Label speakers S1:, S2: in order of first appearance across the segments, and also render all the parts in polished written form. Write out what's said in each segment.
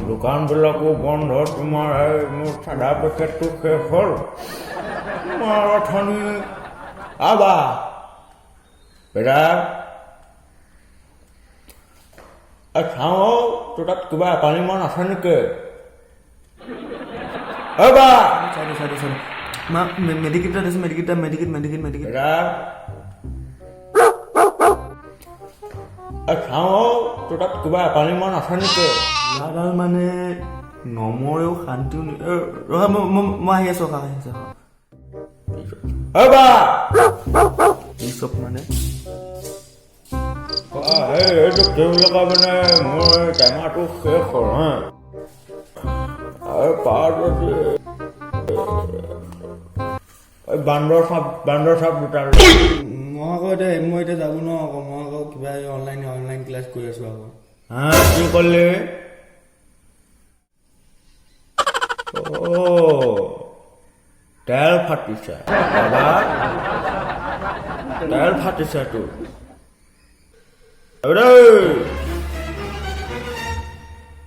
S1: দোকানবিলাকো বন্ধ তোমাৰ মোৰ চাদা পেকেটটো শেষ হ'ল তোমাৰ অথনি আবা বেটা চাওঁ তোৰ তাত কিবা পানীমান আছে নেকি বা
S2: মা মেডিকেট আছে মেডিকেট
S1: বেটা চাওঁ তোৰ তাত কিবা পানীমান আছে নেকি
S2: লাগাল মানে নমৰেও শান্তিও ৰহা মই আহি আছো
S1: বা
S2: এই চব মানে
S1: এইটো তেওঁলোকে মানে মোৰ টেমাটো শেষ হ'ল হা আৰু পাৰ বান্দৰ চাপ দুটা
S2: মই এতিয়া যাব নোৱাৰো আকৌ মই আকৌ কিবা অনলাইন ক্লাছ কৰি আছো আকৌ
S1: হা কি কৰিলি তেল ফাটিছে তেল ফাটিছে তোৰ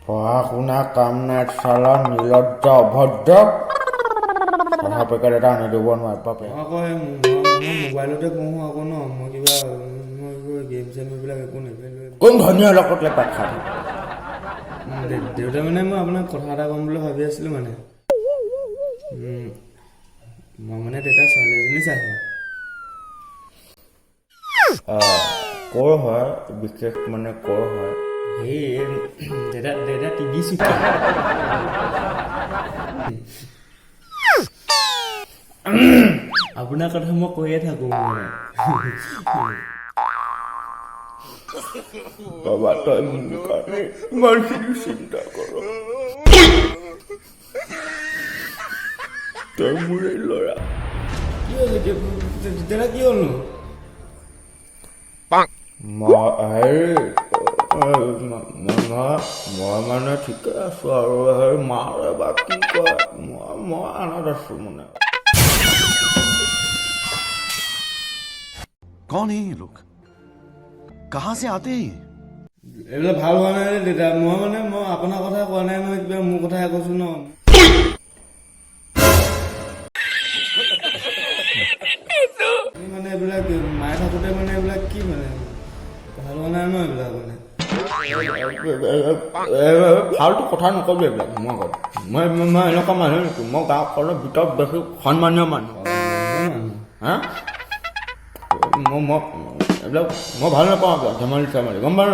S1: পঢ়া শুনা কাম নাই চালা নিলজ্জ অভদ্ৰ পঢ়া পেকেট এটা আনি দিব নোৱাৰে বাপে
S2: আকৌ মোবাইলতে পঢ়ো আকৌ ন মই কিবা গেম চেম এইবিলাক একো নেখেলোৱে
S1: কোন ধনীয়া লগত লেপাত খাই
S2: দেউতা মানে মই আপোনাক কথা এটা ক'ম বুলি ভাবি আছিলো মানে মই মানে দেউতা ছোৱালী এজনী চাইছো
S1: কৰ হয় বিশেষ মানে কৰ হয়
S2: সেই দেউতা টিভি চুকা আপোনাৰ কথা মই কৈয়ে থাকো
S1: বাবা তই মোৰ কাৰণে ইমানখিনি চিন্তা কৰ তই মোৰ এই ল'ৰা
S2: কি হ'ল দেউতা কি হ'লনো
S1: মই মানে ঠিকে আছো আৰু সেই মাৰে বা কি কয় মই আনত আছো মানে
S3: कौन है ये लोग कहां से आते हैं
S2: এইবিলাক ভাল হোৱা নাই দেউতা মই আপোনাৰ কথা কোৱা নাই নহয় কিবা মোৰ কথাহে কৈছো ন মানে এইবিলাক মায়ে থাকোঁতে মানে এইবিলাক কি মানে ভাল হোৱা নাই ন এইবিলাক মানে
S1: ফাল্টু কথা নকবি এইবিলাক মই এনেকুৱা মানুহ নেকি মই গাঁওখনৰ ভিতৰত বেছি সন্মানীয় মানুহ হা এইবিলাক মই ভাল নাপাওঁ ধেমালি চেমালি গম পাওঁ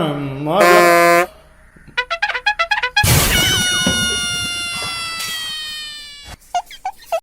S1: মই